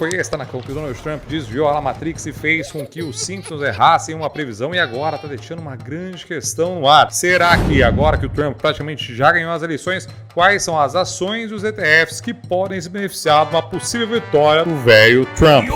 foi esse, Tanacão, que o Donald Trump desviou a Matrix e fez com que os Simpsons errassem uma previsão e agora tá deixando uma grande questão no ar. Será que agora que o Trump praticamente já ganhou as eleições, quais são as ações dos ETFs que podem se beneficiar de uma possível vitória do velho Trump?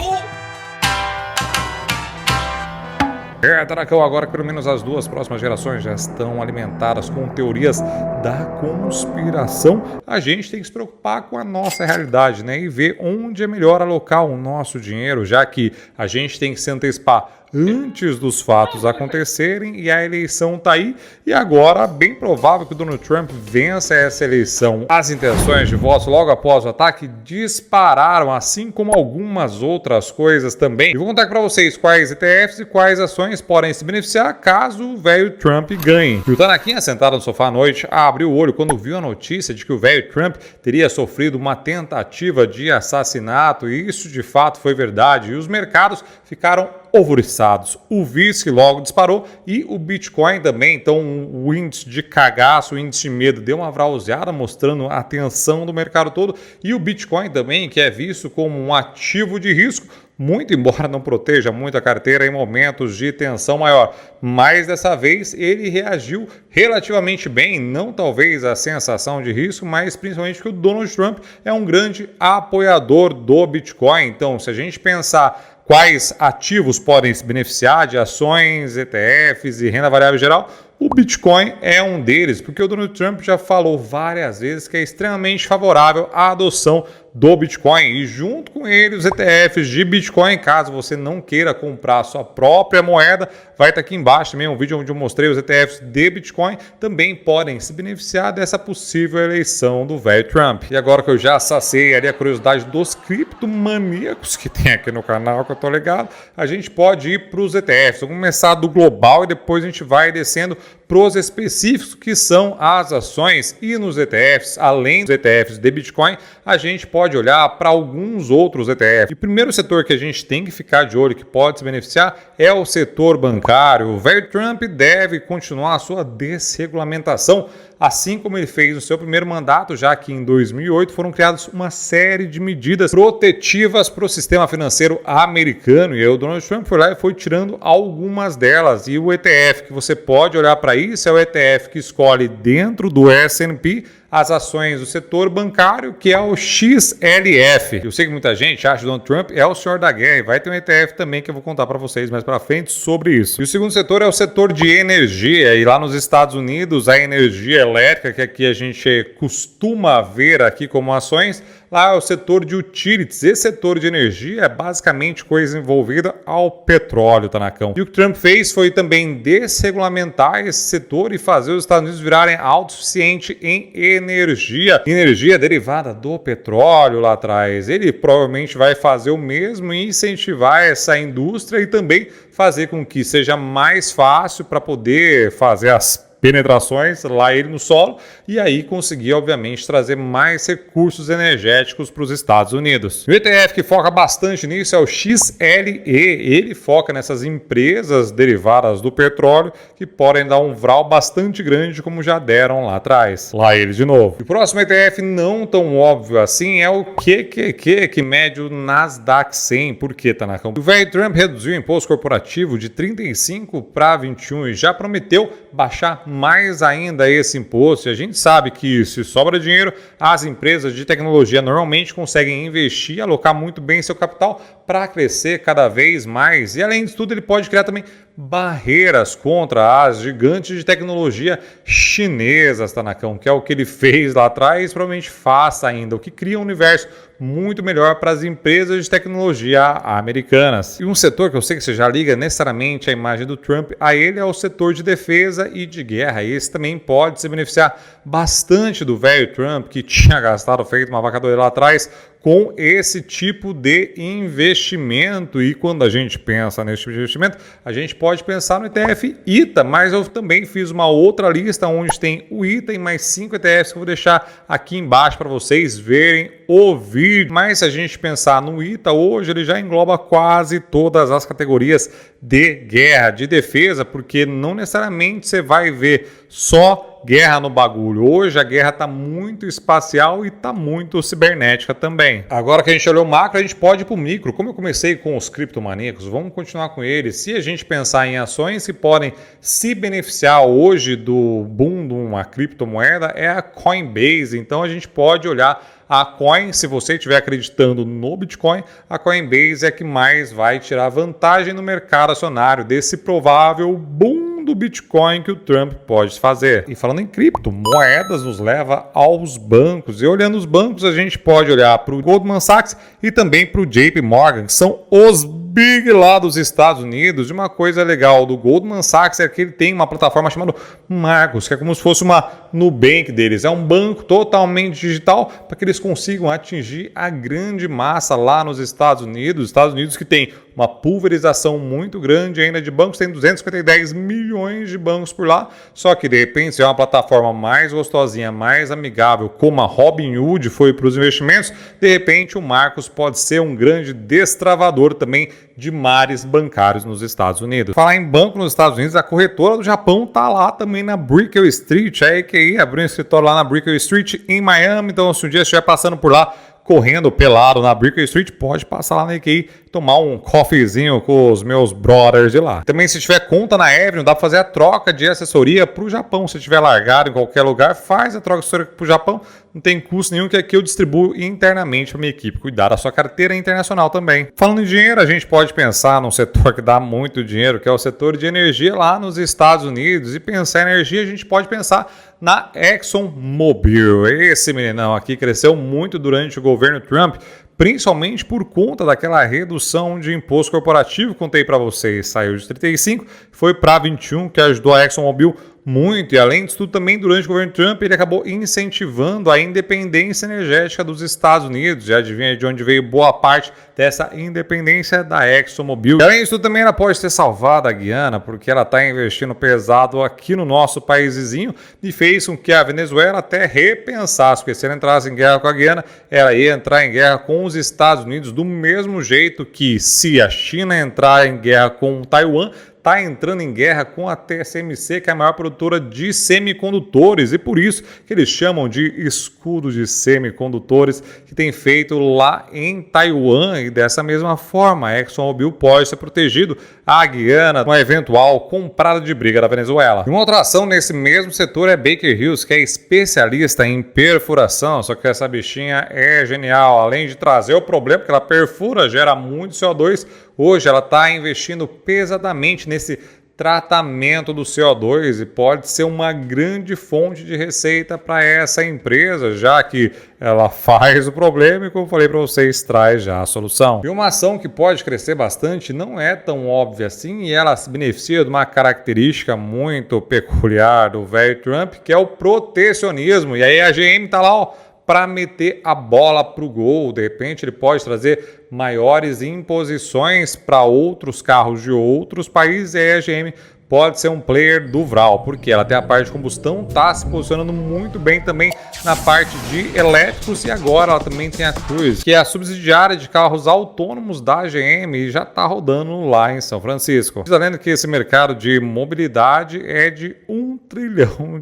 Tanacão, agora que pelo menos as duas próximas gerações já estão alimentadas com teorias da conspiração, a gente tem que se preocupar com a nossa realidade, né? E ver onde é melhor alocar o nosso dinheiro, já que a gente tem que se antecipar antes dos fatos acontecerem e a eleição tá aí e agora bem provável que o Donald Trump vença essa eleição. As intenções de voto logo após o ataque dispararam, assim como algumas outras coisas também. E vou contar para vocês quais ETFs e quais ações podem se beneficiar caso o velho Trump ganhe. E o Tanaquinha, sentado no sofá à noite, abriu o olho quando viu a notícia de que o velho Trump teria sofrido uma tentativa de assassinato, e isso de fato foi verdade, e os mercados ficaram alvoroçados. O VISC logo disparou e o Bitcoin também. Então o índice de cagaço, o índice de medo deu uma vrauseada, mostrando a tensão do mercado todo. E o Bitcoin também, que é visto como um ativo de risco, muito embora não proteja muito a carteira em momentos de tensão maior. Mas dessa vez ele reagiu relativamente bem, não talvez a sensação de risco, mas principalmente que o Donald Trump é um grande apoiador do Bitcoin. Então, se a gente pensar quais ativos podem se beneficiar de ações, ETFs e renda variável geral, o Bitcoin é um deles, porque o Donald Trump já falou várias vezes que é extremamente favorável à adoção do Bitcoin e junto com ele os ETFs de Bitcoin. Caso você não queira comprar a sua própria moeda, vai estar aqui embaixo também um vídeo onde eu mostrei os ETFs de Bitcoin, também podem se beneficiar dessa possível eleição do velho Trump. E agora que eu já saciei ali a curiosidade dos criptomaníacos que tem aqui no canal, que eu tô ligado, a gente pode ir para os ETFs. Vamos começar do global e depois a gente vai descendo pros específicos que são as ações. E nos ETFs, além dos ETFs de Bitcoin, a gente pode olhar para alguns outros ETFs. E o primeiro setor que a gente tem que ficar de olho, que pode se beneficiar, é o setor bancário. O velho Trump deve continuar a sua desregulamentação, assim como ele fez no seu primeiro mandato, já que em 2008 foram criadas uma série de medidas protetivas para o sistema financeiro americano. E aí o Donald Trump foi lá e foi tirando algumas delas. E o ETF que você pode olhar para isso é o ETF que escolhe dentro do S&P as ações do setor bancário, que é o XLF. Eu sei que muita gente acha que o Donald Trump é o senhor da guerra, e vai ter um ETF também que eu vou contar para vocês mais para frente sobre isso. E o segundo setor é o setor de energia, e lá nos Estados Unidos a energia elétrica, que aqui a gente costuma ver aqui como ações, lá é o setor de utilities. Esse setor de energia é basicamente coisa envolvida ao petróleo, Tanacão. E o que o Trump fez foi também desregulamentar esse setor e fazer os Estados Unidos virarem autossuficientes em energia derivada do petróleo lá atrás. Ele provavelmente vai fazer o mesmo e incentivar essa indústria e também fazer com que seja mais fácil para poder fazer as penetrações lá ele no solo e aí conseguir, obviamente, trazer mais recursos energéticos para os Estados Unidos. O ETF que foca bastante nisso é o XLE. Ele foca nessas empresas derivadas do petróleo que podem dar um vral bastante grande, como já deram lá atrás. Lá ele de novo. E o próximo ETF não tão óbvio assim é o QQQ, que mede o Nasdaq 100. Por que, Tanacão? O velho Trump reduziu o imposto corporativo de 35 para 21 e já prometeu baixar mais ainda esse imposto. E a gente sabe que se sobra dinheiro, as empresas de tecnologia normalmente conseguem investir, alocar muito bem seu capital para crescer cada vez mais. E além disso tudo, ele pode criar também barreiras contra as gigantes de tecnologia chinesas, Tanacão, que é o que ele fez lá atrás, provavelmente faça ainda, o que cria um universo muito melhor para as empresas de tecnologia americanas. E um setor que eu sei que você já liga necessariamente a imagem do Trump a ele é o setor de defesa e de guerra. E esse também pode se beneficiar bastante do velho Trump, que tinha feito uma vacadoira lá atrás com esse tipo de investimento. E quando a gente pensa nesse tipo de investimento, a gente pode pensar no ETF ITA, mas eu também fiz uma outra lista onde tem o ITA e mais 5 ETFs que eu vou deixar aqui embaixo para vocês verem o vídeo. Mas se a gente pensar no ITA hoje, ele já engloba quase todas as categorias de guerra, de defesa, porque não necessariamente você vai ver só guerra no bagulho. Hoje a guerra está muito espacial e está muito cibernética também. Agora que a gente olhou o macro, a gente pode ir para o micro. Como eu comecei com os criptomaníacos, vamos continuar com eles. Se a gente pensar em ações que podem se beneficiar hoje do boom de uma criptomoeda, é a Coinbase. Então a gente pode olhar a Coin, se você estiver acreditando no Bitcoin, a Coinbase é que mais vai tirar vantagem no mercado acionário desse provável boom do Bitcoin que o Trump pode fazer. E falando em cripto, moedas nos leva aos bancos. E olhando os bancos, a gente pode olhar para o Goldman Sachs e também para o JP Morgan, que são os big lá dos Estados Unidos. E uma coisa legal do Goldman Sachs é que ele tem uma plataforma chamada Marcos, que é como se fosse uma Nubank deles. É um banco totalmente digital para que eles consigam atingir a grande massa lá nos Estados Unidos. Estados Unidos que tem uma pulverização muito grande ainda de bancos, tem 210 milhões de bancos por lá, só que de repente se é uma plataforma mais gostosinha, mais amigável, como a Robinhood foi para os investimentos, de repente o Marcos pode ser um grande destravador também de mares bancários nos Estados Unidos. Falar em banco nos Estados Unidos, a corretora do Japão está lá também na Brickell Street, a EQI abriu um escritório lá na Brickell Street em Miami, então se um dia estiver passando por lá, correndo pelado na Brickell Street, pode passar lá na EQI, tomar um coffeezinho com os meus brothers de lá. Também se tiver conta na Avenue, dá para fazer a troca de assessoria para o Japão. Se tiver largado em qualquer lugar, faz a troca de assessoria para o Japão. Não tem custo nenhum, que aqui eu distribuo internamente para minha equipe. Cuidar da sua carteira internacional também. Falando em dinheiro, a gente pode pensar num setor que dá muito dinheiro, que é o setor de energia lá nos Estados Unidos. E pensar em energia, a gente pode pensar na ExxonMobil. Esse meninão aqui cresceu muito durante o governo Trump, principalmente por conta daquela redução de imposto corporativo, contei para vocês, saiu de 35, foi para 21, que ajudou a ExxonMobil muito, e além disso tudo também durante o governo Trump ele acabou incentivando a independência energética dos Estados Unidos, já adivinha de onde veio boa parte dessa independência da ExxonMobil. E além disso tudo também ela pode ter salvado a Guiana, porque ela está investindo pesado aqui no nosso país vizinho e fez com que a Venezuela até repensasse, porque se ela entrasse em guerra com a Guiana, ela ia entrar em guerra com os Estados Unidos do mesmo jeito que se a China entrar em guerra com Taiwan, está entrando em guerra com a TSMC, que é a maior produtora de semicondutores, e por isso que eles chamam de escudo de semicondutores, que tem feito lá em Taiwan, e dessa mesma forma a ExxonMobil pode ser protegido a Guiana uma eventual comprada de briga da Venezuela. E uma outra ação nesse mesmo setor é Baker Hughes, que é especialista em perfuração, só que essa bichinha é genial, além de trazer o problema que ela perfura, gera muito CO2, hoje ela está investindo pesadamente nesse tratamento do CO2 e pode ser uma grande fonte de receita para essa empresa, já que ela faz o problema e, como falei para vocês, traz já a solução. E uma ação que pode crescer bastante, não é tão óbvia assim, e ela se beneficia de uma característica muito peculiar do velho Trump, que é o protecionismo. E aí a GM está lá, ó, para meter a bola para o gol. De repente ele pode trazer maiores imposições para outros carros de outros países, e a GM pode ser um player do Vral, porque ela tem a parte de combustão, está se posicionando muito bem também na parte de elétricos, e agora ela também tem a Cruise, que é a subsidiária de carros autônomos da GM e já está rodando lá em São Francisco. Além que esse mercado de mobilidade é de $1 trilhão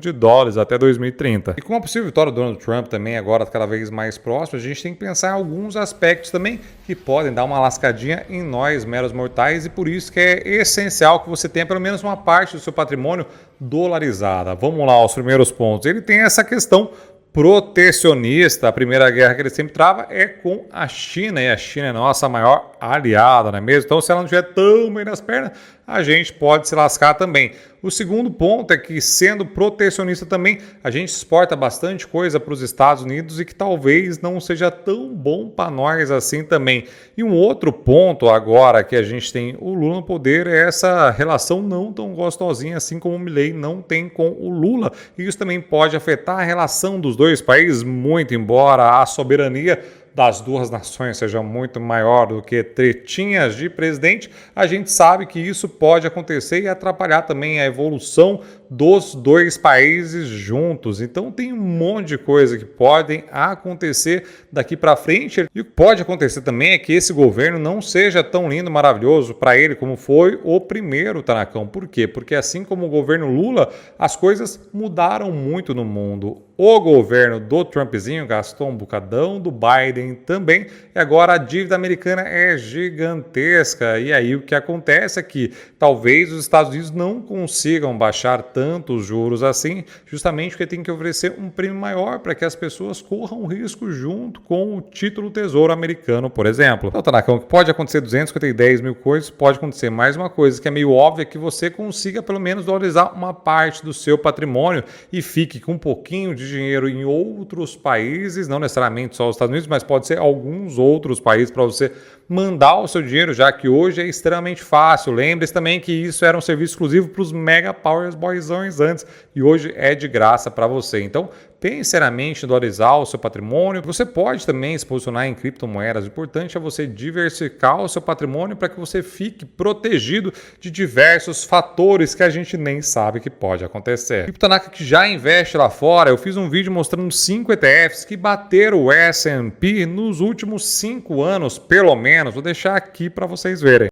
até 2030. E com a possível vitória do Donald Trump também agora cada vez mais próximo, a gente tem que pensar em alguns aspectos também que podem dar uma lascadinha em nós, meros mortais, e por isso que é essencial que você tenha pelo menos uma parte do seu patrimônio dolarizada. Vamos lá aos primeiros pontos. Ele tem essa questão protecionista. A primeira guerra que ele sempre trava é com a China, e a China é nossa maior aliada, não é mesmo? Então, se ela não estiver tão bem nas pernas, a gente pode se lascar também. O segundo ponto é que, sendo protecionista também, a gente exporta bastante coisa para os Estados Unidos e que talvez não seja tão bom para nós assim também. E um outro ponto agora que a gente tem o Lula no poder é essa relação não tão gostosinha assim como o Milei não tem com o Lula. E isso também pode afetar a relação dos dois países, muito embora a soberania das duas nações seja muito maior do que tretinhas de presidente, a gente sabe que isso pode acontecer e atrapalhar também a evolução dos dois países juntos. Então tem um monte de coisa que podem acontecer daqui para frente. E o que pode acontecer também é que esse governo não seja tão lindo, maravilhoso para ele como foi o primeiro, Tanacão. Por quê? Porque assim como o governo Lula, as coisas mudaram muito no mundo. O governo do Trumpzinho gastou um bocadão, do Biden também, e agora a dívida americana é gigantesca. E aí o que acontece é que talvez os Estados Unidos não consigam baixar tanto os juros assim, justamente porque tem que oferecer um prêmio maior para que as pessoas corram risco junto com o título Tesouro americano, por exemplo. Então, Tanacão, que pode acontecer 210 mil coisas, pode acontecer mais uma coisa que é meio óbvia, que você consiga pelo menos valorizar uma parte do seu patrimônio e fique com um pouquinho de dinheiro em outros países, não necessariamente só os Estados Unidos, mas pode ser alguns outros países para você mandar o seu dinheiro, já que hoje é extremamente fácil. Lembre-se também que isso era um serviço exclusivo para os Mega Powers Boyzões antes e hoje é de graça para você. Então, pense seriamente em valorizar o seu patrimônio. Você pode também se posicionar em criptomoedas. O importante é você diversificar o seu patrimônio para que você fique protegido de diversos fatores que a gente nem sabe que pode acontecer. Criptotanaka que já investe lá fora, eu fiz um vídeo mostrando 5 ETFs que bateram o S&P nos últimos 5 anos, pelo menos. Vou deixar aqui para vocês verem.